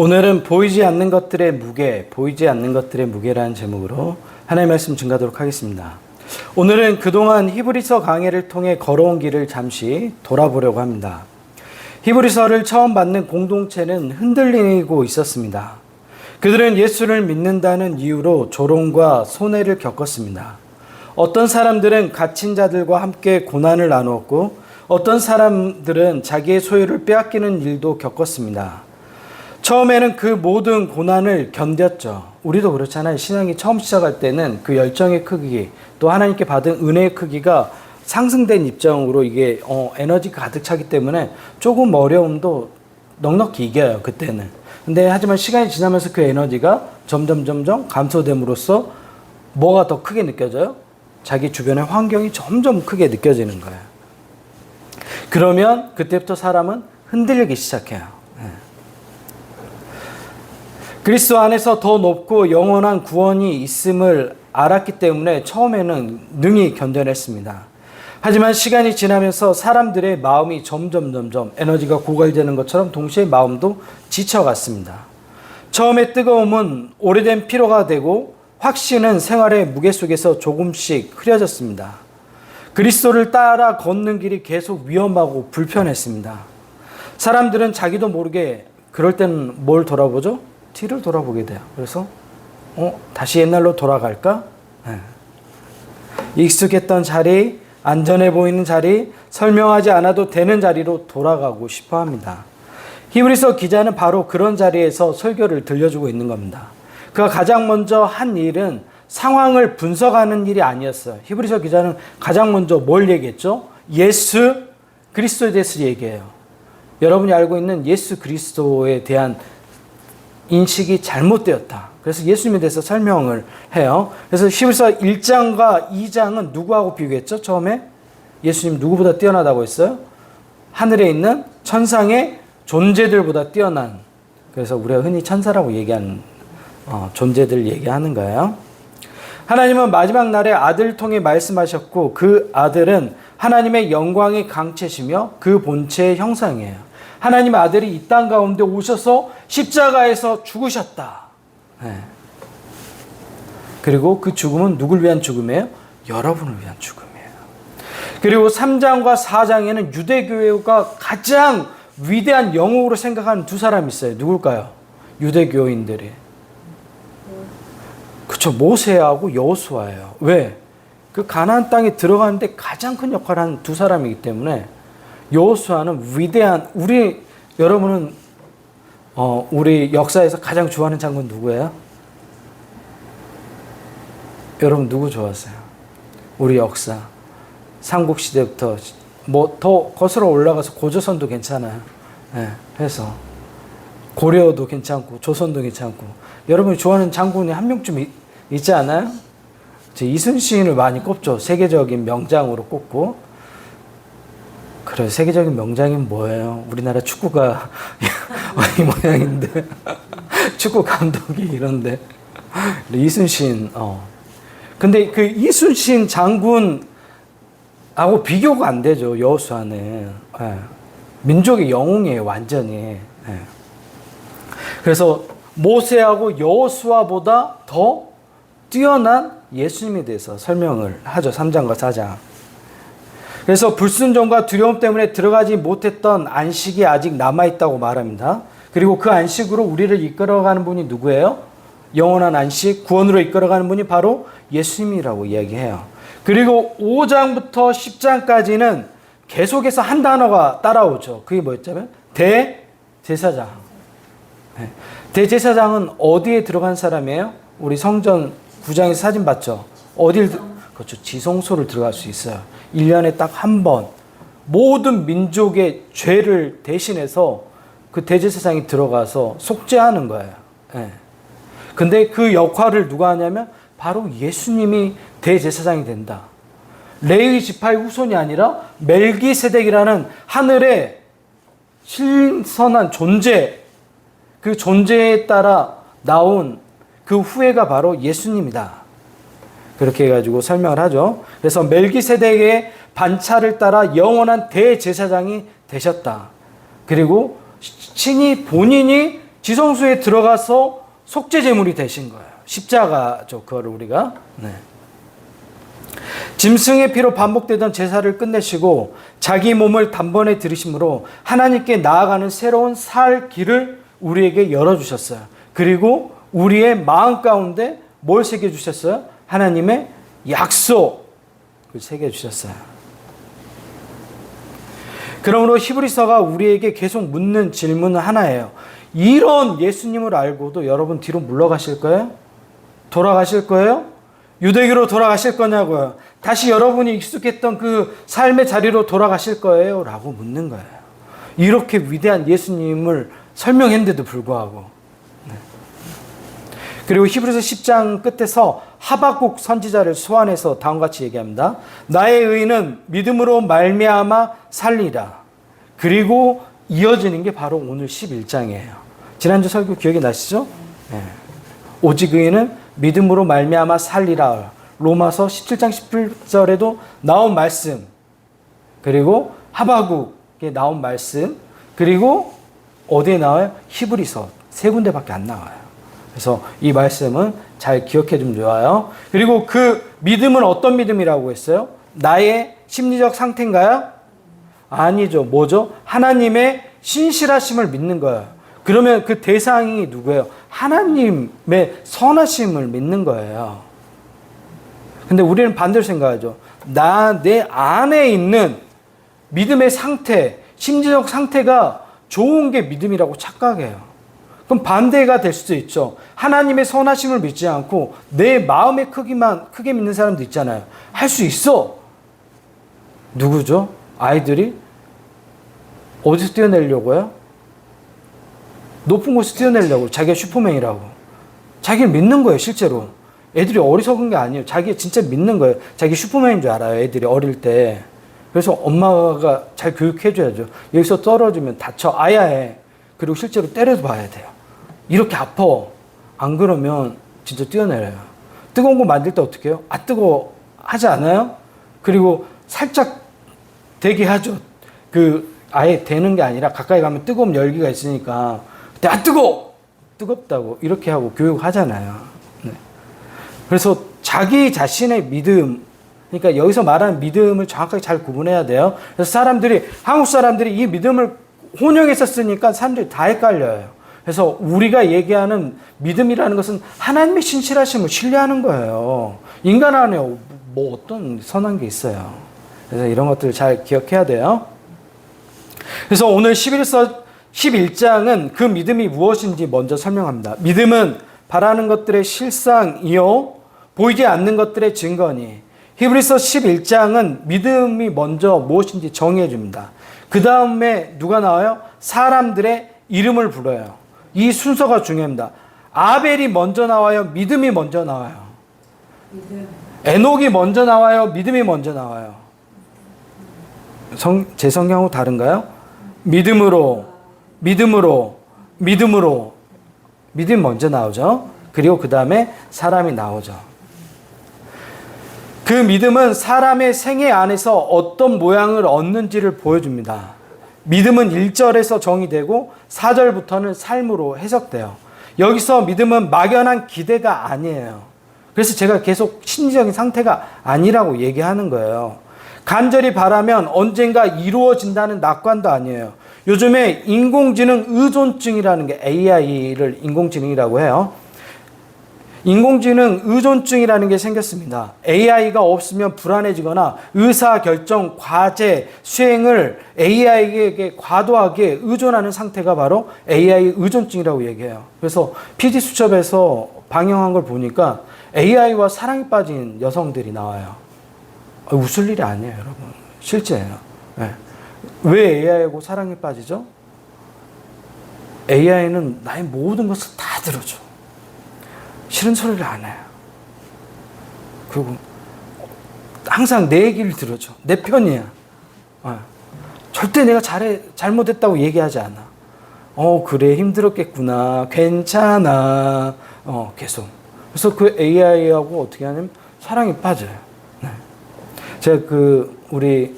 오늘은 보이지 않는 것들의 무게, 보이지 않는 것들의 무게라는 제목으로 하나님의 말씀 증가하도록 하겠습니다. 오늘은 그동안 히브리서 강해를 통해 걸어온 길을 잠시 돌아보려고 합니다. 히브리서를 처음 받는 공동체는 흔들리고 있었습니다. 그들은 예수를 믿는다는 이유로 조롱과 손해를 겪었습니다. 어떤 사람들은 갇힌 자들과 함께 고난을 나누었고 어떤 사람들은 자기의 소유를 빼앗기는 일도 겪었습니다. 처음에는 그 모든 고난을 견뎠죠. 우리도 그렇잖아요. 신앙이 처음 시작할 때는 그 열정의 크기, 또 하나님께 받은 은혜의 크기가 상승된 입장으로 이게 에너지가 가득 차기 때문에 조금 어려움도 넉넉히 이겨요. 그때는. 근데 하지만 시간이 지나면서 그 에너지가 점점 감소됨으로써 뭐가 더 크게 느껴져요? 자기 주변의 환경이 점점 크게 느껴지는 거예요. 그러면 그때부터 사람은 흔들리기 시작해요. 그리스도 안에서 더 높고 영원한 구원이 있음을 알았기 때문에 처음에는 능히 견뎌냈습니다. 하지만 시간이 지나면서 사람들의 마음이 점점 에너지가 고갈되는 것처럼 동시에 마음도 지쳐갔습니다. 처음에 뜨거움은 오래된 피로가 되고 확신은 생활의 무게 속에서 조금씩 흐려졌습니다. 그리스도를 따라 걷는 길이 계속 위험하고 불편했습니다. 사람들은 자기도 모르게 그럴 때는 뭘 돌아보죠? 뒤를 돌아보게 돼요. 그래서 다시 옛날로 돌아갈까? 네. 익숙했던 자리, 안전해 보이는 자리, 설명하지 않아도 되는 자리로 돌아가고 싶어 합니다. 히브리서 기자는 바로 그런 자리에서 설교를 들려주고 있는 겁니다. 그가 가장 먼저 한 일은 상황을 분석하는 일이 아니었어요. 히브리서 기자는 가장 먼저 뭘 얘기했죠? 예수 그리스도에 대해서 얘기해요. 여러분이 알고 있는 예수 그리스도에 대한 인식이 잘못되었다. 그래서 예수님에 대해서 설명을 해요. 그래서 히브리서 1장과 2장은 누구하고 비교했죠? 처음에 예수님 누구보다 뛰어나다고 했어요? 하늘에 있는 천상의 존재들보다 뛰어난, 그래서 우리가 흔히 천사라고 얘기하는 존재들 얘기하는 거예요. 하나님은 마지막 날에 아들을 통해 말씀하셨고 그 아들은 하나님의 영광의 강체시며 그 본체의 형상이에요. 하나님의 아들이 이 땅 가운데 오셔서 십자가에서 죽으셨다. 네. 그리고 그 죽음은 누굴 위한 죽음이에요? 여러분을 위한 죽음이에요. 그리고 3장과 4장에는 유대교회가 가장 위대한 영웅으로 생각하는 두 사람이 있어요. 누굴까요? 유대교인들이. 그렇죠. 모세하고 여호수아예요. 왜? 그 가나안 땅에 들어가는데 가장 큰 역할을 한 두 사람이기 때문에 여호수아는 위대한, 여러분은 우리 역사에서 가장 좋아하는 장군 누구예요? 여러분 누구 좋아하세요? 우리 역사 삼국시대부터 뭐 더 거슬러 올라가서 고조선도 괜찮아요. 네, 해서 고려도 괜찮고 조선도 괜찮고. 여러분이 좋아하는 장군이 한 명쯤 있지 않아요? 제 이순신을 많이 꼽죠. 세계적인 명장으로 꼽고. 그래, 세계적인 명장은 뭐예요? 우리나라 축구가 이 모양인데 축구 감독이 이런데 이순신. 근데 그 이순신 장군하고 비교가 안 되죠. 여호수아는. 네. 민족의 영웅이에요, 완전히. 네. 그래서 모세하고 여호수아보다 더 뛰어난 예수님에 대해서 설명을 하죠. 3장과 4장. 그래서 불순종과 두려움 때문에 들어가지 못했던 안식이 아직 남아있다고 말합니다. 그리고 그 안식으로 우리를 이끌어가는 분이 누구예요? 영원한 안식, 구원으로 이끌어가는 분이 바로 예수님이라고 이야기해요. 그리고 5장부터 10장까지는 계속해서 한 단어가 따라오죠. 그게 뭐였냐면 대제사장. 네. 대제사장은 어디에 들어간 사람이에요? 우리 성전 9장에서 사진 봤죠? 그렇죠. 지성소를 들어갈 수 있어요. 1년에 딱 한 번 모든 민족의 죄를 대신해서 그 대제사장이 들어가서 속죄하는 거예요. 네. 근데 그 역할을 누가 하냐면 바로 예수님이 대제사장이 된다. 레위 지파의 후손이 아니라 멜기세덱이라는 하늘의 신선한 존재, 그 존재에 따라 나온 그 후예가 바로 예수님이다. 그렇게 해가지고 설명을 하죠. 그래서 멜기세덱의 반차를 따라 영원한 대제사장이 되셨다. 그리고 친히 본인이 지성소에 들어가서 속죄 제물이 되신 거예요. 십자가죠. 그거를 우리가. 네. 짐승의 피로 반복되던 제사를 끝내시고 자기 몸을 단번에 들이심으로 하나님께 나아가는 새로운 살 길을 우리에게 열어주셨어요. 그리고 우리의 마음 가운데 뭘 새겨주셨어요? 하나님의 약속을 새겨주셨어요. 그러므로 히브리서가 우리에게 계속 묻는 질문은 하나예요. 이런 예수님을 알고도 여러분 뒤로 물러가실 거예요? 돌아가실 거예요? 유대교로 돌아가실 거냐고요? 다시 여러분이 익숙했던 그 삶의 자리로 돌아가실 거예요? 라고 묻는 거예요. 이렇게 위대한 예수님을 설명했는데도 불구하고. 네. 그리고 히브리서 10장 끝에서 하박국 선지자를 소환해서 다음과 같이 얘기합니다. 나의 의는 믿음으로 말미암아 살리라. 그리고 이어지는 게 바로 오늘 11장이에요. 지난주 설교 기억이 나시죠? 네. 오직 의는 믿음으로 말미암아 살리라. 로마서 17장 17절에도 나온 말씀, 그리고 하박국에 나온 말씀, 그리고 어디에 나와요? 히브리서 세 군데밖에 안 나와요. 그래서 이 말씀은 잘 기억해 주면 좋아요. 그리고 그 믿음은 어떤 믿음이라고 했어요? 나의 심리적 상태인가요? 아니죠. 뭐죠? 하나님의 신실하심을 믿는 거예요. 그러면 그 대상이 누구예요? 하나님의 선하심을 믿는 거예요. 근데 우리는 반대로 생각하죠. 내 안에 있는 믿음의 상태, 심리적 상태가 좋은 게 믿음이라고 착각해요. 그럼 반대가 될 수도 있죠. 하나님의 선하심을 믿지 않고 내 마음의 크게 믿는 사람도 있잖아요. 할 수 있어. 누구죠? 아이들이 어디서 뛰어내려고요? 높은 곳에서 뛰어내려고. 자기가 슈퍼맨이라고. 자기를 믿는 거예요, 실제로. 애들이 어리석은 게 아니에요. 자기가 진짜 믿는 거예요. 자기 슈퍼맨인 줄 알아요, 애들이 어릴 때. 그래서 엄마가 잘 교육해줘야죠. 여기서 떨어지면 다쳐. 아야해. 그리고 실제로 때려도 봐야 돼요. 이렇게 아파. 안 그러면 진짜 뛰어내려요. 뜨거운 거 만들 때 어떻게 해요? 아, 뜨거워. 하지 않아요? 그리고 살짝 되게 하죠. 아예 되는 게 아니라 가까이 가면 뜨거운 열기가 있으니까 그때 아, 뜨거워! 뜨겁다고 이렇게 하고 교육하잖아요. 네. 그래서 자기 자신의 믿음, 그러니까 여기서 말하는 믿음을 정확하게 잘 구분해야 돼요. 그래서 한국 사람들이 이 믿음을 혼용해서 쓰니까 사람들이 다 헷갈려요. 그래서 우리가 얘기하는 믿음이라는 것은 하나님의 신실하심을 신뢰하는 거예요. 인간 안에 뭐 어떤 선한 게 있어요. 그래서 이런 것들을 잘 기억해야 돼요. 그래서 오늘 11장은 그 믿음이 무엇인지 먼저 설명합니다. 믿음은 바라는 것들의 실상이요 보이지 않는 것들의 증거니. 히브리서 11장은 믿음이 먼저 무엇인지 정의해 줍니다. 그 다음에 누가 나와요? 사람들의 이름을 불러요. 이 순서가 중요합니다. 아벨이 먼저 나와요? 믿음이 먼저 나와요? 에녹이 먼저 나와요? 믿음이 먼저 나와요? 제 성경하고 다른가요? 믿음이 먼저 나오죠. 그리고 그 다음에 사람이 나오죠. 그 믿음은 사람의 생애 안에서 어떤 모양을 얻는지를 보여줍니다. 믿음은 1절에서 정의되고 4절부터는 삶으로 해석돼요. 여기서 믿음은 막연한 기대가 아니에요. 그래서 제가 계속 심리적인 상태가 아니라고 얘기하는 거예요. 간절히 바라면 언젠가 이루어진다는 낙관도 아니에요. 요즘에 인공지능 의존증이라는 게 AI를 인공지능이라고 해요. 인공지능 의존증이라는 게 생겼습니다. AI가 없으면 불안해지거나 의사결정, 과제, 수행을 AI에게 과도하게 의존하는 상태가 바로 AI 의존증이라고 얘기해요. 그래서 PD수첩에서 방영한 걸 보니까 AI와 사랑에 빠진 여성들이 나와요. 웃을 일이 아니에요, 여러분. 실제예요. 네. 왜 AI하고 사랑에 빠지죠? AI는 나의 모든 것을 다 들어줘. 싫은 소리를 안 해요. 그리고 항상 내 얘기를 들어줘. 내 편이야. 절대 내가 잘못했다고 얘기하지 않아. 그래, 힘들었겠구나. 괜찮아. 계속. 그래서 그 AI하고 어떻게 하냐면 사랑에 빠져요. 네. 제가 우리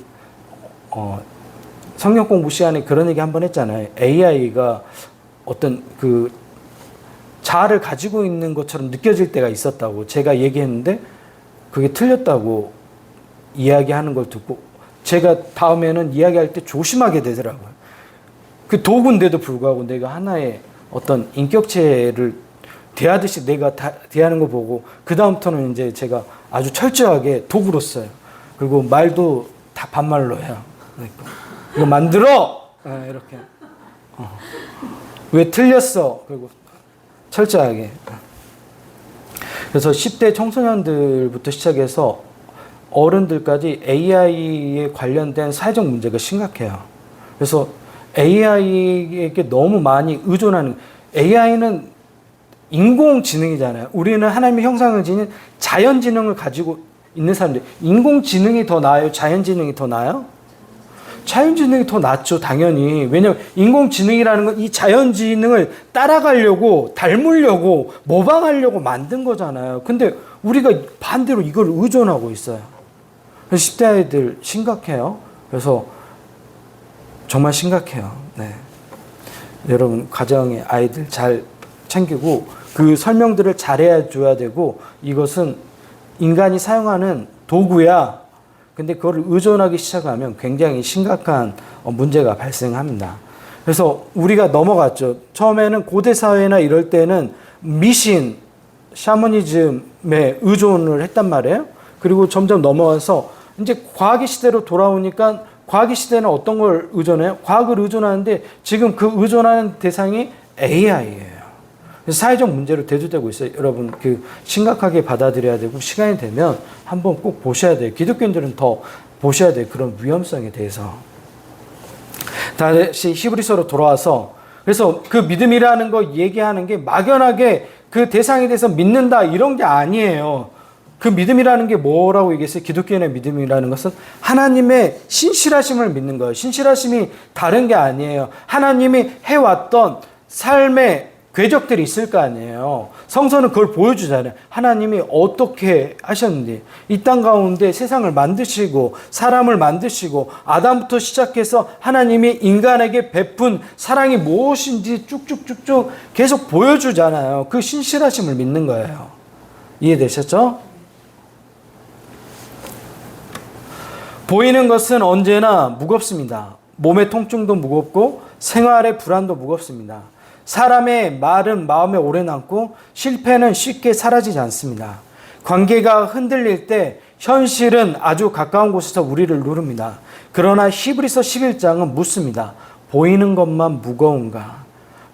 성경 공부 시간에 그런 얘기 한번 했잖아요. AI가 어떤 그 자아를 가지고 있는 것처럼 느껴질 때가 있었다고 제가 얘기했는데 그게 틀렸다고 이야기하는 걸 듣고 제가 다음에는 이야기할 때 조심하게 되더라고요. 그 도구인데도 불구하고 내가 하나의 어떤 인격체를 대하듯이 내가 대하는 거 보고 그 다음부터는 이제 제가 아주 철저하게 도구로 써요. 그리고 말도 다 반말로 해요. 그러니까 이거 만들어! 이렇게. 왜 틀렸어? 그리고 철저하게. 그래서 10대 청소년들부터 시작해서 어른들까지 AI에 관련된 사회적 문제가 심각해요. 그래서 AI에게 너무 많이 의존하는, AI는 인공지능이잖아요. 우리는 하나님의 형상을 지닌 자연지능을 가지고 있는 사람들. 인공지능이 더 나아요? 자연지능이 더 나아요? 자연지능이 더 낫죠, 당연히. 왜냐하면 인공지능이라는 건 이 자연지능을 따라가려고, 닮으려고, 모방하려고 만든 거잖아요. 근데 우리가 반대로 이걸 의존하고 있어요. 그래서 10대 아이들 심각해요. 그래서 정말 심각해요. 네. 여러분, 가정의 아이들 잘 챙기고 그 설명들을 잘해 줘야 되고 이것은 인간이 사용하는 도구야. 근데 그걸 의존하기 시작하면 굉장히 심각한 문제가 발생합니다. 그래서 우리가 넘어갔죠. 처음에는 고대 사회나 이럴 때는 미신, 샤머니즘에 의존을 했단 말이에요. 그리고 점점 넘어가서 이제 과학의 시대로 돌아오니까 과학의 시대는 어떤 걸 의존해요? 과학을 의존하는데 지금 그 의존하는 대상이 AI예요. 사회적 문제로 대두되고 있어요. 여러분, 그 심각하게 받아들여야 되고 시간이 되면 한번 꼭 보셔야 돼요. 기독교인들은 더 보셔야 돼요. 그런 위험성에 대해서. 다시 히브리서로 돌아와서 그래서 그 믿음이라는 거 얘기하는 게 막연하게 그 대상에 대해서 믿는다 이런 게 아니에요. 그 믿음이라는 게 뭐라고 얘기했어요? 기독교인의 믿음이라는 것은 하나님의 신실하심을 믿는 거예요. 신실하심이 다른 게 아니에요. 하나님이 해왔던 삶의 궤적들이 있을 거 아니에요. 성서는 그걸 보여주잖아요. 하나님이 어떻게 하셨는지. 이 땅 가운데 세상을 만드시고 사람을 만드시고 아담부터 시작해서 하나님이 인간에게 베푼 사랑이 무엇인지 쭉쭉쭉쭉 계속 보여주잖아요. 그 신실하심을 믿는 거예요. 이해되셨죠? 보이는 것은 언제나 무겁습니다. 몸의 통증도 무겁고 생활의 불안도 무겁습니다. 사람의 말은 마음에 오래 남고 실패는 쉽게 사라지지 않습니다. 관계가 흔들릴 때 현실은 아주 가까운 곳에서 우리를 누릅니다. 그러나 히브리서 11장은 묻습니다. 보이는 것만 무거운가?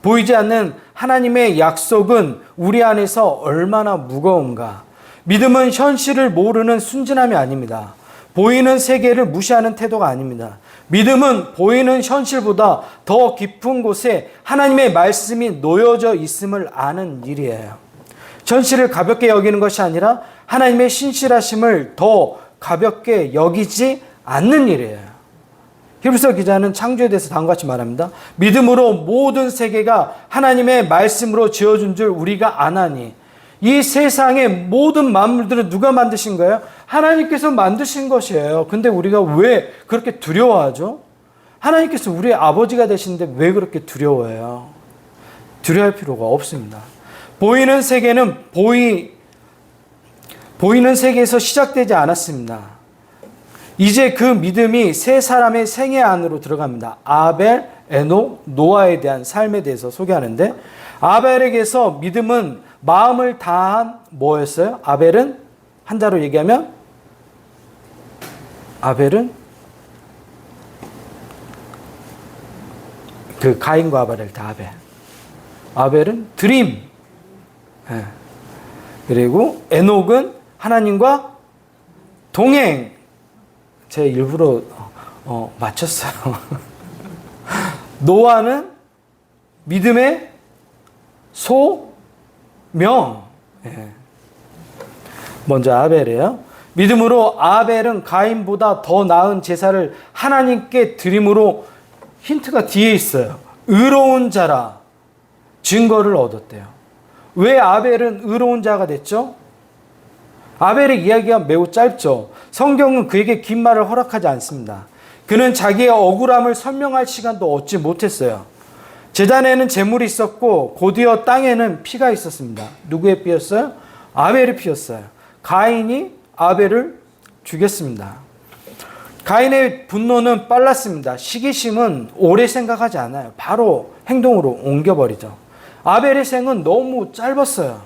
보이지 않는 하나님의 약속은 우리 안에서 얼마나 무거운가? 믿음은 현실을 모르는 순진함이 아닙니다. 보이는 세계를 무시하는 태도가 아닙니다. 믿음은 보이는 현실보다 더 깊은 곳에 하나님의 말씀이 놓여져 있음을 아는 일이에요. 현실을 가볍게 여기는 것이 아니라 하나님의 신실하심을 더 가볍게 여기지 않는 일이에요. 히브리서 기자는 창조에 대해서 다음과 같이 말합니다. 믿음으로 모든 세계가 하나님의 말씀으로 지어준 줄 우리가 아나니. 이 세상의 모든 만물들은 누가 만드신 거예요? 하나님께서 만드신 것이에요. 근데 우리가 왜 그렇게 두려워하죠? 하나님께서 우리의 아버지가 되시는데 왜 그렇게 두려워해요? 두려워할 필요가 없습니다. 보이는 세계는 보이는 세계에서 시작되지 않았습니다. 이제 그 믿음이 세 사람의 생애 안으로 들어갑니다. 아벨, 에녹, 노아에 대한 삶에 대해서 소개하는데 아벨에게서 믿음은 마음을 다한 뭐였어요? 아벨은 한자로 얘기하면 아벨은 그 가인과 아벨을 다 아벨은 드림. 네. 그리고 에녹은 하나님과 동행. 제가 일부러 맞췄어요. 노아는 믿음의 소명. 네. 먼저 아벨이에요. 믿음으로 아벨은 가인보다 더 나은 제사를 하나님께 드림으로 힌트가 뒤에 있어요. 의로운 자라 증거를 얻었대요. 왜 아벨은 의로운 자가 됐죠? 아벨의 이야기가 매우 짧죠. 성경은 그에게 긴 말을 허락하지 않습니다. 그는 자기의 억울함을 설명할 시간도 얻지 못했어요. 제단에는 제물이 있었고 곧이어 땅에는 피가 있었습니다. 누구의 피였어요? 아벨의 피였어요. 가인이 아벨을 죽였습니다. 가인의 분노는 빨랐습니다. 시기심은 오래 생각하지 않아요. 바로 행동으로 옮겨버리죠. 아벨의 생은 너무 짧았어요.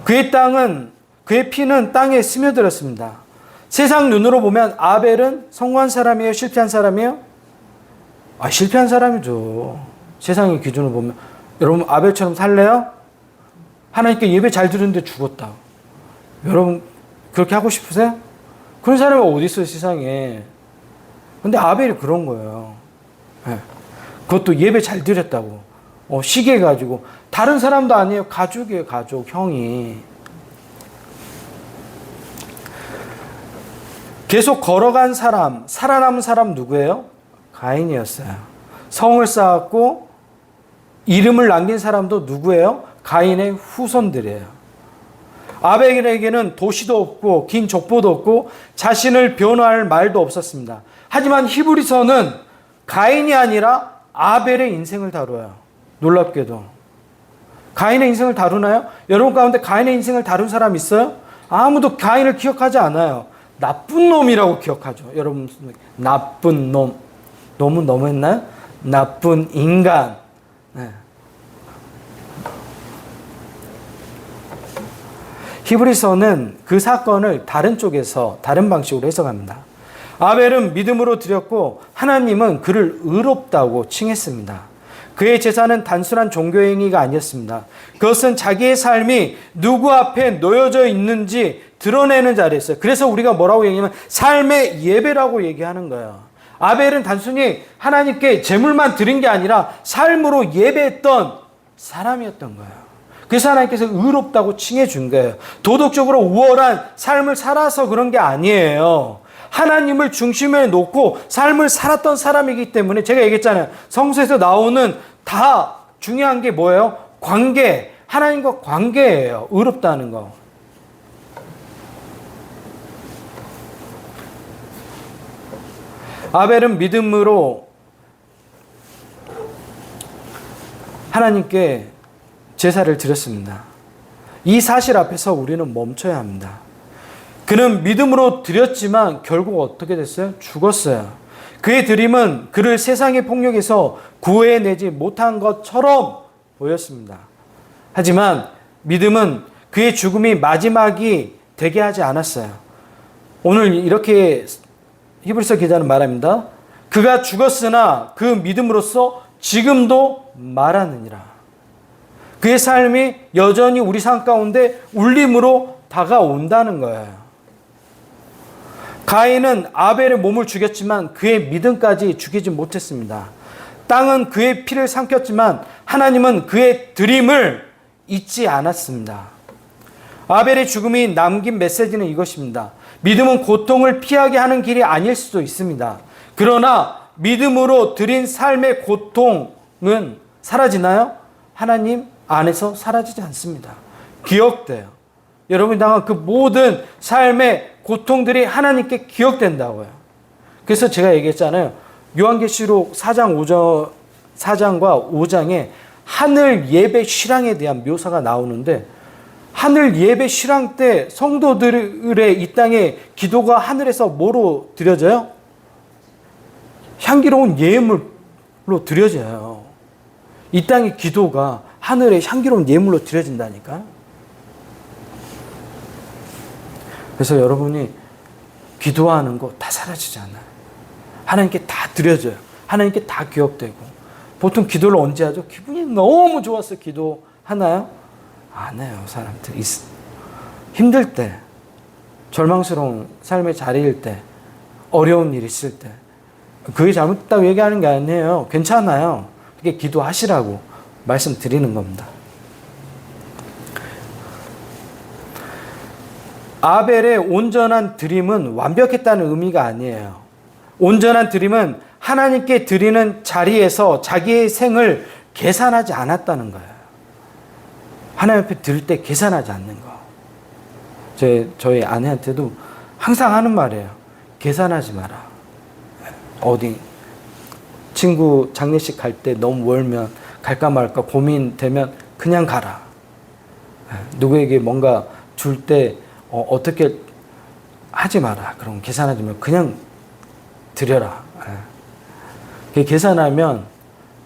그의 피는 땅에 스며들었습니다. 세상 눈으로 보면 아벨은 성공한 사람이에요? 실패한 사람이에요? 실패한 사람이죠. 세상의 기준으로 보면. 여러분, 아벨처럼 살래요? 하나님께 예배 잘 드렸는데 죽었다. 여러분, 그렇게 하고 싶으세요? 그런 사람이 어디 있어요, 세상에. 근데 아벨이 그런 거예요. 네. 그것도 예배 잘 드렸다고. 시기해 가지고. 다른 사람도 아니에요. 가족이에요, 가족, 형이. 계속 걸어간 사람, 살아남은 사람 누구예요? 가인이었어요. 성을 쌓았고 이름을 남긴 사람도 누구예요? 가인의 후손들이에요. 아벨에게는 도시도 없고 긴 족보도 없고 자신을 변호할 말도 없었습니다. 하지만 히브리서는 가인이 아니라 아벨의 인생을 다뤄요. 놀랍게도. 가인의 인생을 다루나요? 여러분 가운데 가인의 인생을 다룬 사람 있어요? 아무도 가인을 기억하지 않아요. 나쁜 놈이라고 기억하죠. 여러분, 나쁜 놈. 놈은 너무했나요? 나쁜 인간. 네. 히브리서는 그 사건을 다른 쪽에서 다른 방식으로 해석합니다. 아벨은 믿음으로 드렸고 하나님은 그를 의롭다고 칭했습니다. 그의 제사는 단순한 종교행위가 아니었습니다. 그것은 자기의 삶이 누구 앞에 놓여져 있는지 드러내는 자리였어요. 그래서 우리가 뭐라고 얘기하면 삶의 예배라고 얘기하는 거예요. 아벨은 단순히 하나님께 제물만 드린 게 아니라 삶으로 예배했던 사람이었던 거예요. 그래서 하나님께서 의롭다고 칭해 준 거예요. 도덕적으로 우월한 삶을 살아서 그런 게 아니에요. 하나님을 중심에 놓고 삶을 살았던 사람이기 때문에 제가 얘기했잖아요. 성서에서 나오는 다 중요한 게 뭐예요? 관계, 하나님과 관계예요. 의롭다는 거. 아벨은 믿음으로 하나님께 제사를 드렸습니다. 이 사실 앞에서 우리는 멈춰야 합니다. 그는 믿음으로 드렸지만 결국 어떻게 됐어요? 죽었어요. 그의 드림은 그를 세상의 폭력에서 구해내지 못한 것처럼 보였습니다. 하지만 믿음은 그의 죽음이 마지막이 되게 하지 않았어요. 오늘 이렇게 히브리서 기자는 말합니다. 그가 죽었으나 그 믿음으로써 지금도 말하느니라. 그의 삶이 여전히 우리 삶 가운데 울림으로 다가온다는 거예요. 가인은 아벨의 몸을 죽였지만 그의 믿음까지 죽이지 못했습니다. 땅은 그의 피를 삼켰지만 하나님은 그의 드림을 잊지 않았습니다. 아벨의 죽음이 남긴 메시지는 이것입니다. 믿음은 고통을 피하게 하는 길이 아닐 수도 있습니다. 그러나 믿음으로 드린 삶의 고통은 사라지나요? 하나님 안에서 사라지지 않습니다. 기억돼요. 여러분이 당한 그 모든 삶의 고통들이 하나님께 기억된다고요. 그래서 제가 얘기했잖아요. 요한계시록 4장과 5장에 하늘 예배 실황에 대한 묘사가 나오는데 하늘 예배 실황 때 성도들의 이 땅에 기도가 하늘에서 뭐로 드려져요? 향기로운 예물로 드려져요. 이 땅의 기도가 하늘에 향기로운 예물로 드려진다니까. 그래서 여러분이 기도하는 거 다 사라지지 않아요. 하나님께 다 드려져요. 하나님께 다 기억되고. 보통 기도를 언제 하죠? 기분이 너무 좋아서 기도하나요? 안 해요, 사람들. 힘들 때, 절망스러운 삶의 자리일 때, 어려운 일 있을 때. 그게 잘못됐다고 얘기하는 게 아니에요. 괜찮아요. 그게 기도하시라고 말씀드리는 겁니다. 아벨의 온전한 드림은 완벽했다는 의미가 아니에요. 온전한 드림은 하나님께 드리는 자리에서 자기의 생을 계산하지 않았다는 거예요. 하나님 앞에 드릴 때 계산하지 않는 거. 저희 아내한테도 항상 하는 말이에요. 계산하지 마라. 어디 친구 장례식 갈 때 너무 멀면 갈까 말까 고민되면 그냥 가라. 누구에게 뭔가 줄 때 어떻게 하지 마라. 그럼 계산하지 말고 그냥 드려라. 계산하면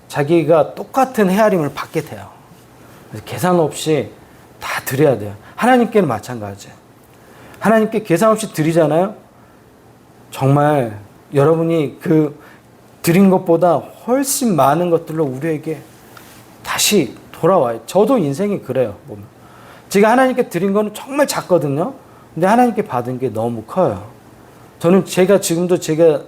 자기가 똑같은 헤아림을 받게 돼요. 그래서 계산 없이 다 드려야 돼요. 하나님께는 마찬가지예요. 하나님께 계산 없이 드리잖아요. 정말 여러분이 그 드린 것보다 훨씬 많은 것들로 우리에게 다시 돌아와요. 저도 인생이 그래요. 보면. 제가 하나님께 드린 거는 정말 작거든요. 근데 하나님께 받은 게 너무 커요. 저는 지금도 제가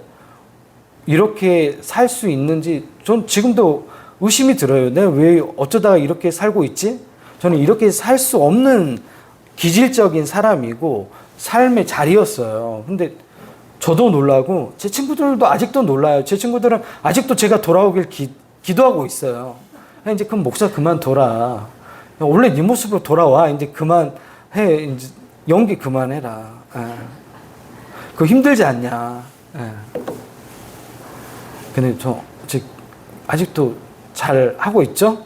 이렇게 살 수 있는지 전 지금도 의심이 들어요. 내가 왜 어쩌다가 이렇게 살고 있지? 저는 이렇게 살 수 없는 기질적인 사람이고 삶의 자리였어요. 근데 저도 놀라고 제 친구들도 아직도 놀라요. 제 친구들은 아직도 제가 돌아오길 기도하고 있어요. 이제 그럼 목사 그만둬라. 원래 네 모습으로 돌아와. 이제 그만해. 이제 연기 그만해라. 그거 힘들지 않냐. 근데 저 아직도 잘 하고 있죠?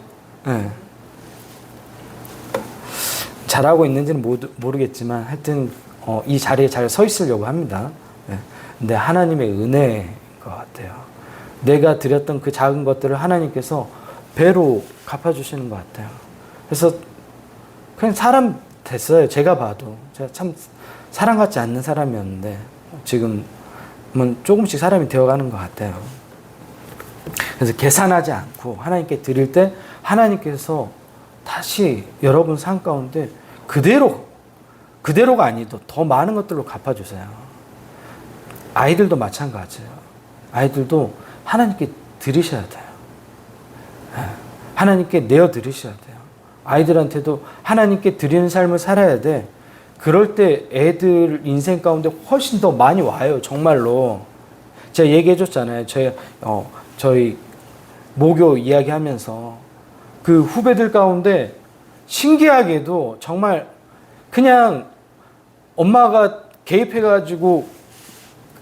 잘하고 있는지는 모르겠지만 하여튼 이 자리에 잘 서 있으려고 합니다. 근데 하나님의 은혜인 것 같아요. 내가 드렸던 그 작은 것들을 하나님께서 배로 갚아주시는 것 같아요. 그래서 그냥 사람 됐어요. 제가 봐도. 제가 참 사람 같지 않는 사람이었는데 지금은 조금씩 사람이 되어가는 것 같아요. 그래서 계산하지 않고 하나님께 드릴 때 하나님께서 다시 여러분 삶 가운데 그대로가 아니도 더 많은 것들로 갚아주세요. 아이들도 마찬가지예요. 아이들도 하나님께 드리셔야 돼요. 하나님께 내어드리셔야 돼요. 아이들한테도 하나님께 드리는 삶을 살아야 돼. 그럴 때 애들 인생 가운데 훨씬 더 많이 와요. 정말로. 제가 얘기해 줬잖아요. 저희 모교 이야기하면서 그 후배들 가운데 신기하게도 정말 그냥 엄마가 개입해가지고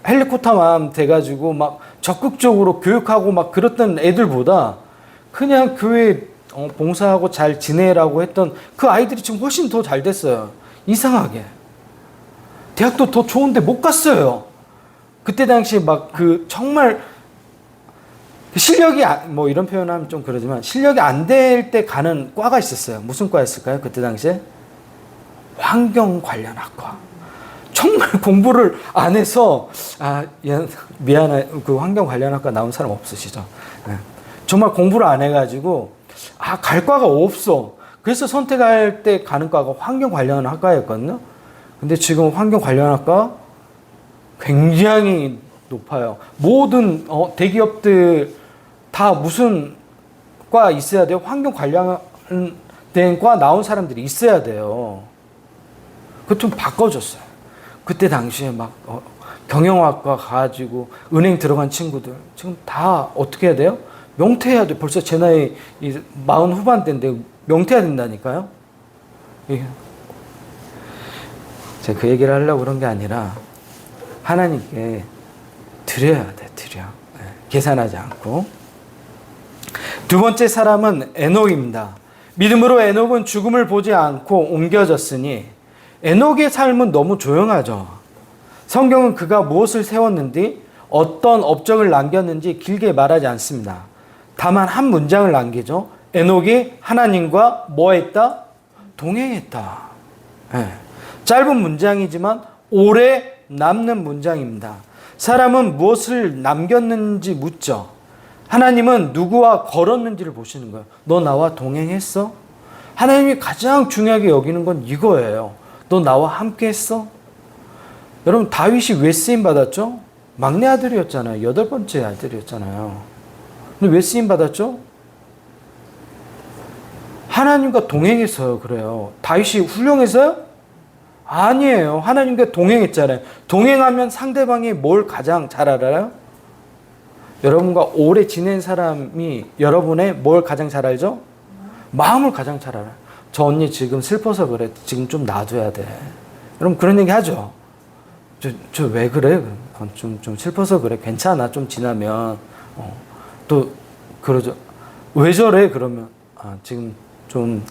헬리콥터맘 돼가지고 막 적극적으로 교육하고 막 그랬던 애들보다 그냥 교회 봉사하고 잘 지내라고 했던 그 아이들이 지금 훨씬 더 잘 됐어요. 이상하게. 대학도 더 좋은데 못 갔어요. 그때 당시에 막 정말 실력이 뭐 이런 표현하면 좀 그러지만 실력이 안 될 때 가는 과가 있었어요. 무슨 과였을까요? 그때 당시에 환경 관련 학과. 정말 공부를 안 해서 미안해. 그 환경 관련 학과 나온 사람 없으시죠? 네. 정말 공부를 안 해가지고 갈 과가 없어. 그래서 선택할 때 가는 과가 환경 관련 학과였거든요. 근데 지금 환경 관련 학과 굉장히 높아요. 모든 대기업들 다 무슨 과 있어야 돼요? 환경 관련된 과 나온 사람들이 있어야 돼요. 그거 좀 바꿔줬어요. 그때 당시에 막 경영학과 가가지고 은행 들어간 친구들 지금 다 어떻게 해야 돼요? 명퇴해야 돼. 벌써 제 나이 40 후반대인데 명퇴해야 된다니까요. 제가 그 얘기를 하려고 그런 게 아니라 하나님께 드려야 돼. 드려. 계산하지 않고. 두 번째 사람은 에녹입니다. 믿음으로 에녹은 죽음을 보지 않고 옮겨졌으니 에녹의 삶은 너무 조용하죠. 성경은 그가 무엇을 세웠는지 어떤 업적을 남겼는지 길게 말하지 않습니다. 다만 한 문장을 남기죠. 에녹이 하나님과 뭐 했다? 동행했다. 짧은 문장이지만 오래 남는 문장입니다. 사람은 무엇을 남겼는지 묻죠. 하나님은 누구와 걸었는지를 보시는 거예요. 너 나와 동행했어? 하나님이 가장 중요하게 여기는 건 이거예요. 너 나와 함께 했어? 여러분 다윗이 왜 쓰임 받았죠? 막내 아들이었잖아요. 8번째 아들이었잖아요. 근데 왜 쓰임 받았죠? 하나님과 동행해서요. 그래요. 다윗이 훌륭해서요? 아니에요. 하나님과 동행했잖아요. 동행하면 상대방이 뭘 가장 잘 알아요? 여러분과 오래 지낸 사람이 여러분의 뭘 가장 잘 알죠? 마음을 가장 잘 알아요. 저 언니 지금 슬퍼서 그래. 지금 좀 놔둬야 돼. 여러분 그런 얘기 하죠. 저 왜 그래? 좀 슬퍼서 그래. 괜찮아. 좀 지나면. 또 그러죠. 왜 저래? 그러면 지금 좀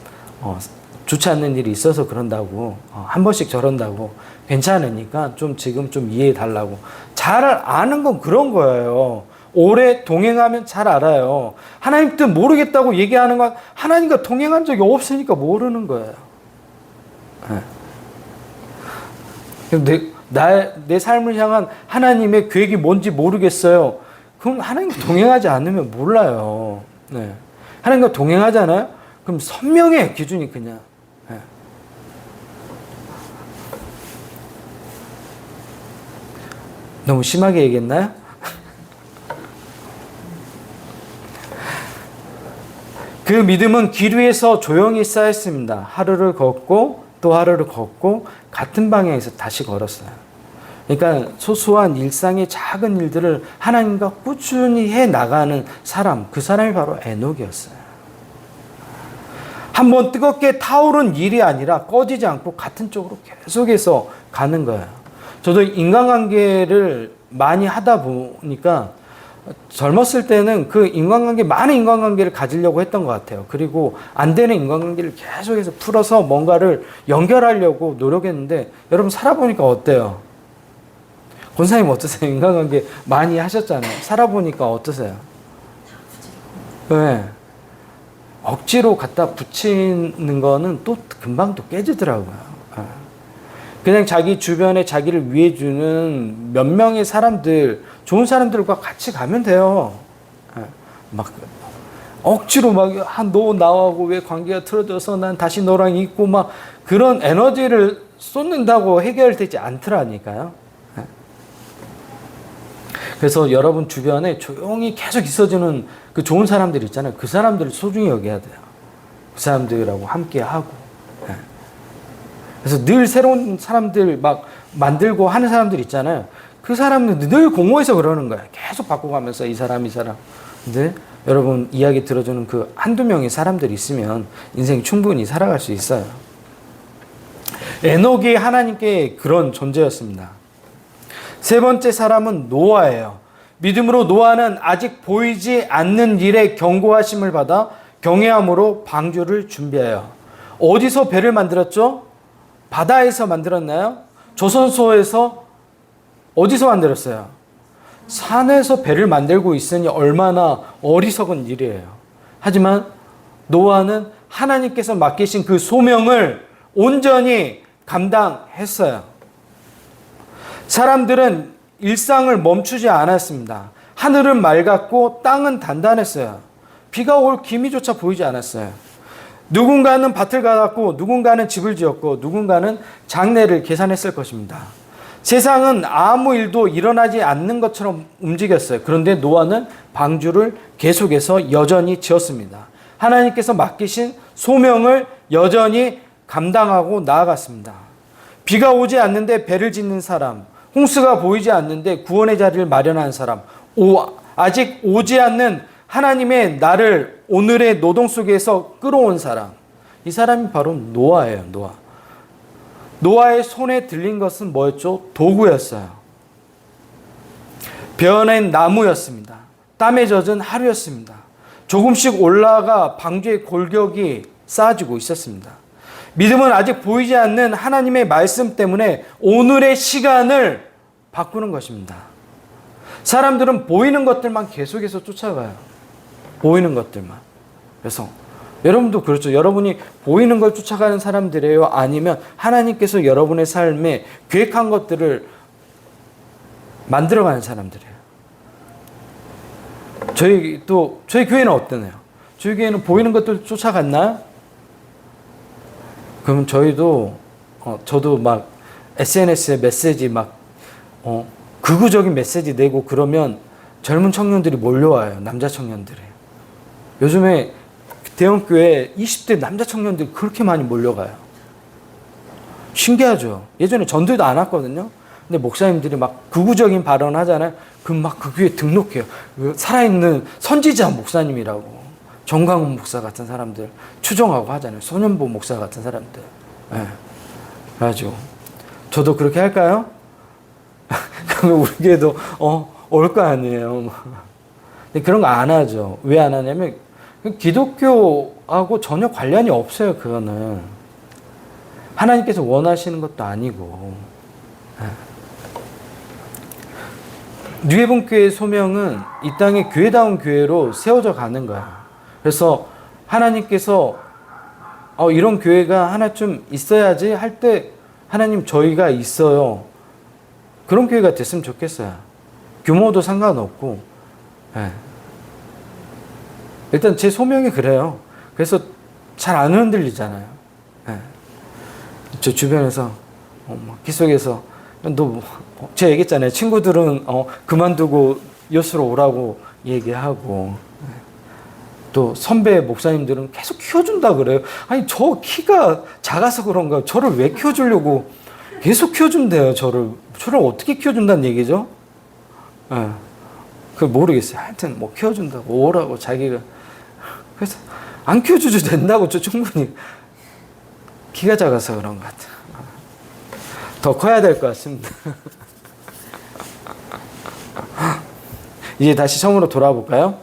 좋지 않는 일이 있어서 그런다고, 한 번씩 저런다고, 괜찮으니까 좀 지금 좀 이해해 달라고. 잘 아는 건 그런 거예요. 오래 동행하면 잘 알아요. 하나님 뜻 모르겠다고 얘기하는 건 하나님과 동행한 적이 없으니까 모르는 거예요. 내 삶을 향한 하나님의 계획이 뭔지 모르겠어요. 그럼 하나님과 동행하지 않으면 몰라요. 네. 하나님과 동행하잖아요? 그럼 선명해, 기준이 그냥. 네. 너무 심하게 얘기했나요? 그 믿음은 길 위에서 조용히 쌓였습니다. 하루를 걷고 또 하루를 걷고 같은 방향에서 다시 걸었어요. 그러니까 소소한 일상의 작은 일들을 하나님과 꾸준히 해 나가는 사람, 그 사람이 바로 에녹이었어요. 한번 뜨겁게 타오른 일이 아니라 꺼지지 않고 같은 쪽으로 계속해서 가는 거예요. 저도 인간관계를 많이 하다 보니까 젊었을 때는 많은 인간관계를 가지려고 했던 것 같아요. 그리고 안 되는 인간관계를 계속해서 풀어서 뭔가를 연결하려고 노력했는데, 여러분 살아보니까 어때요? 권사님 어떠세요? 인간관계 많이 하셨잖아요. 살아보니까 어떠세요? 네. 억지로 갖다 붙이는 거는 또 금방 또 깨지더라고요. 그냥 자기 주변에 자기를 위해주는 몇 명의 사람들, 좋은 사람들과 같이 가면 돼요. 막 억지로 너 나하고 왜 관계가 틀어져서 난 다시 너랑 있고 막 그런 에너지를 쏟는다고 해결되지 않더라니까요. 그래서 여러분 주변에 조용히 계속 있어주는 그 좋은 사람들 있잖아요. 그 사람들을 소중히 여겨야 돼요. 그 사람들하고 함께 하고. 그래서 늘 새로운 사람들 막 만들고 하는 사람들 있잖아요. 그 사람들 늘 공허해서 그러는 거예요. 계속 바꿔가면서 이 사람. 근데 여러분 이야기 들어주는 그 한두 명의 사람들이 있으면 인생 충분히 살아갈 수 있어요. 에녹이 하나님께 그런 존재였습니다. 세 번째 사람은 노아예요. 믿음으로 노아는 아직 보이지 않는 일에 경고하심을 받아 경외함으로 방주를 준비해요. 어디서 배를 만들었죠? 바다에서 만들었나요? 조선소에서 어디서 만들었어요? 산에서 배를 만들고 있으니 얼마나 어리석은 일이에요. 하지만 노아는 하나님께서 맡기신 그 소명을 온전히 감당했어요. 사람들은 일상을 멈추지 않았습니다. 하늘은 맑았고 땅은 단단했어요. 비가 올 기미조차 보이지 않았어요. 누군가는 밭을 갈았고 누군가는 집을 지었고 누군가는 장래를 계산했을 것입니다. 세상은 아무 일도 일어나지 않는 것처럼 움직였어요. 그런데 노아는 방주를 계속해서 여전히 지었습니다. 하나님께서 맡기신 소명을 여전히 감당하고 나아갔습니다. 비가 오지 않는데 배를 짓는 사람, 홍수가 보이지 않는데 구원의 자리를 마련한 사람, 아직 오지 않는 하나님의 나를 오늘의 노동 속에서 끌어온 사람, 이 사람이 바로 노아예요. 노아의 손에 들린 것은 뭐였죠? 도구였어요. 베어낸 나무였습니다. 땀에 젖은 하루였습니다. 조금씩 올라가 방주의 골격이 쌓아지고 있었습니다. 믿음은 아직 보이지 않는 하나님의 말씀 때문에 오늘의 시간을 바꾸는 것입니다. 사람들은 보이는 것들만 계속해서 쫓아가요. 보이는 것들만. 그래서 여러분도 그렇죠. 여러분이 보이는 걸 쫓아가는 사람들이에요? 아니면 하나님께서 여러분의 삶에 계획한 것들을 만들어가는 사람들이에요? 저희 교회는 어떠나요? 저희 교회는 보이는 것들 쫓아갔나요? 그럼 저도 막 SNS에 메시지 극우적인 메시지 내고 그러면 젊은 청년들이 몰려와요. 남자 청년들이. 요즘에 대형교회 20대 남자 청년들이 그렇게 많이 몰려가요. 신기하죠. 예전에 전도도 안 왔거든요. 근데 목사님들이 막 극우적인 발언 하잖아요. 그럼 막 그 교회에 등록해요. 살아있는 선지자 목사님이라고. 정광훈 목사 같은 사람들 추종하고 하잖아요. 손현보 목사 같은 사람들. 네. 그래가지고 저도 그렇게 할까요? 그러면 우리 교회도 올 거 아니에요. 근데 그런 거 안 하죠. 왜 안 하냐면 기독교하고 전혀 관련이 없어요. 그거는 하나님께서 원하시는 것도 아니고. 뉴에본교회의 소명은 이 땅에 교회다운 교회로 세워져 가는 거야. 그래서 하나님께서 이런 교회가 하나쯤 있어야지 할 때 하나님 저희가 있어요. 그런 교회가 됐으면 좋겠어요. 규모도 상관없고. 일단 제 소명이 그래요. 그래서 잘 안 흔들리잖아요. 저 주변에서 기 속에서 제가 얘기했잖아요. 친구들은 그만두고 여수로 오라고 얘기하고, 또 선배 목사님들은 계속 키워준다 그래요. 아니 저 키가 작아서 그런가 저를 왜 키워주려고 계속 키워준대요. 저를 어떻게 키워준다는 얘기죠? 그 모르겠어요. 하여튼 뭐 키워준다고 오라고 자기가. 그래서 안 키워줘도 된다고 저 충분히 키가 작아서 그런 것 같아요. 더 커야 될 것 같습니다. 이제 다시 처음으로 돌아볼까요?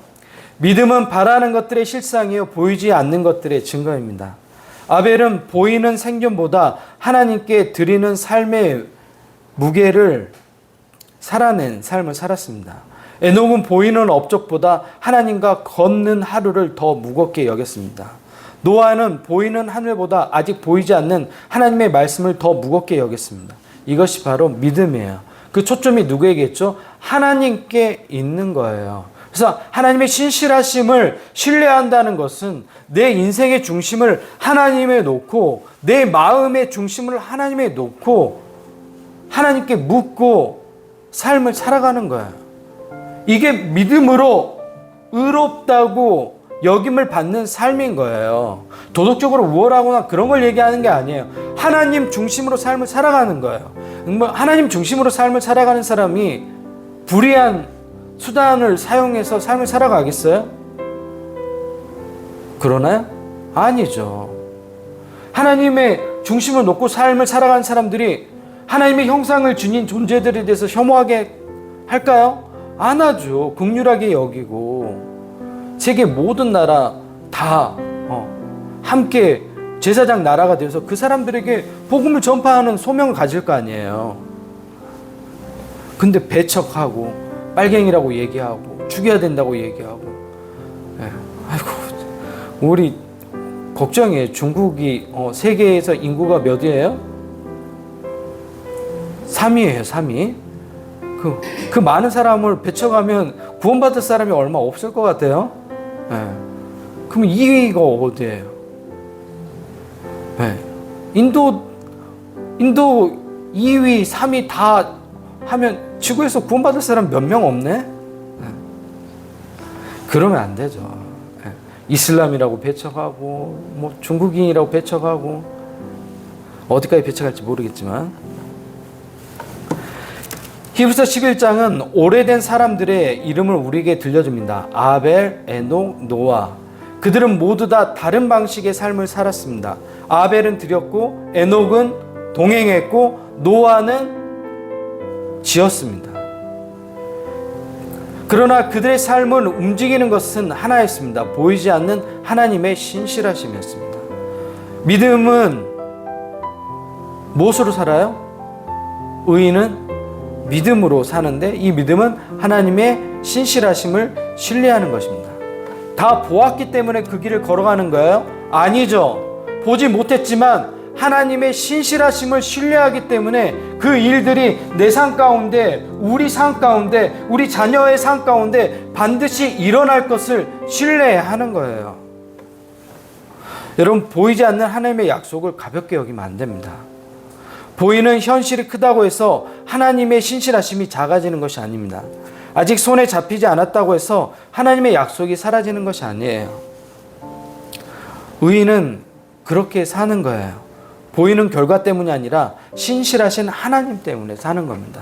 믿음은 바라는 것들의 실상이요 보이지 않는 것들의 증거입니다. 아벨은 보이는 생존보다 하나님께 드리는 삶의 무게를 살아낸 삶을 살았습니다. 에녹은 보이는 업적보다 하나님과 걷는 하루를 더 무겁게 여겼습니다. 노아는 보이는 하늘보다 아직 보이지 않는 하나님의 말씀을 더 무겁게 여겼습니다. 이것이 바로 믿음이에요. 그 초점이 누구에게 있죠? 하나님께 있는 거예요. 그래서 하나님의 신실하심을 신뢰한다는 것은 내 인생의 중심을 하나님에 놓고 내 마음의 중심을 하나님에 놓고 하나님께 묻고 삶을 살아가는 거예요. 이게 믿음으로 의롭다고 여김을 받는 삶인 거예요. 도덕적으로 우월하거나 그런 걸 얘기하는 게 아니에요. 하나님 중심으로 삶을 살아가는 거예요. 하나님 중심으로 삶을 살아가는 사람이 불의한 수단을 사용해서 삶을 살아가겠어요? 그러나요? 아니죠. 하나님의 중심을 놓고 삶을 살아가는 사람들이 하나님의 형상을 지닌 존재들에 대해서 혐오하게 할까요? 안 하죠. 긍휼하게 여기고 세계 모든 나라 다 함께 제사장 나라가 되어서 그 사람들에게 복음을 전파하는 소명을 가질 거 아니에요. 근데 배척하고 빨갱이라고 얘기하고 죽여야 된다고 얘기하고. 아이고 우리 걱정이에요. 중국이 세계에서 인구가 몇이에요? 3위예요. 3위. 그 많은 사람을 배척하면 구원받을 사람이 얼마 없을 것 같아요. 그럼 2위가 어디예요? 인도 2위, 3위 다 하면 지구에서 구원받을 사람 몇 명 없네? 그러면 안 되죠. 이슬람이라고 배척하고 뭐 중국인이라고 배척하고 어디까지 배척할지 모르겠지만 히브리서 11장은 오래된 사람들의 이름을 우리에게 들려줍니다. 아벨, 에녹, 노아. 그들은 모두 다 다른 방식의 삶을 살았습니다. 아벨은 드렸고 에녹은 동행했고 노아는 지었습니다. 그러나 그들의 삶을 움직이는 것은 하나였습니다. 보이지 않는 하나님의 신실하심이었습니다. 믿음은 무엇으로 살아요? 의인은 믿음으로 사는데 이 믿음은 하나님의 신실하심을 신뢰하는 것입니다. 다 보았기 때문에 그 길을 걸어가는 거예요? 아니죠. 보지 못했지만 하나님의 신실하심을 신뢰하기 때문에 그 일들이 내 삶 가운데, 우리 삶 가운데, 우리 자녀의 삶 가운데 반드시 일어날 것을 신뢰하는 거예요. 여러분, 보이지 않는 하나님의 약속을 가볍게 여기면 안 됩니다. 보이는 현실이 크다고 해서 하나님의 신실하심이 작아지는 것이 아닙니다. 아직 손에 잡히지 않았다고 해서 하나님의 약속이 사라지는 것이 아니에요. 의인은 그렇게 사는 거예요. 보이는 결과 때문이 아니라 신실하신 하나님 때문에 사는 겁니다.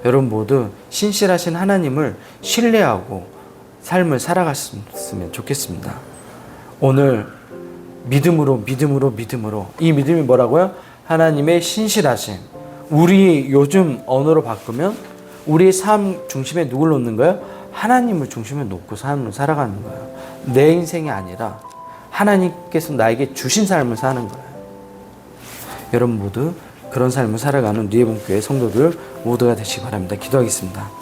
여러분 모두 신실하신 하나님을 신뢰하고 삶을 살아갔으면 좋겠습니다. 오늘 믿음으로 이 믿음이 뭐라고요? 하나님의 신실하심. 우리 요즘 언어로 바꾸면 우리의 삶 중심에 누굴 놓는 거예요? 하나님을 중심에 놓고 삶을 살아가는 거예요. 내 인생이 아니라 하나님께서 나에게 주신 삶을 사는 거예요. 여러분 모두 그런 삶을 살아가는 누에본교회 성도들 모두가 되시기 바랍니다. 기도하겠습니다.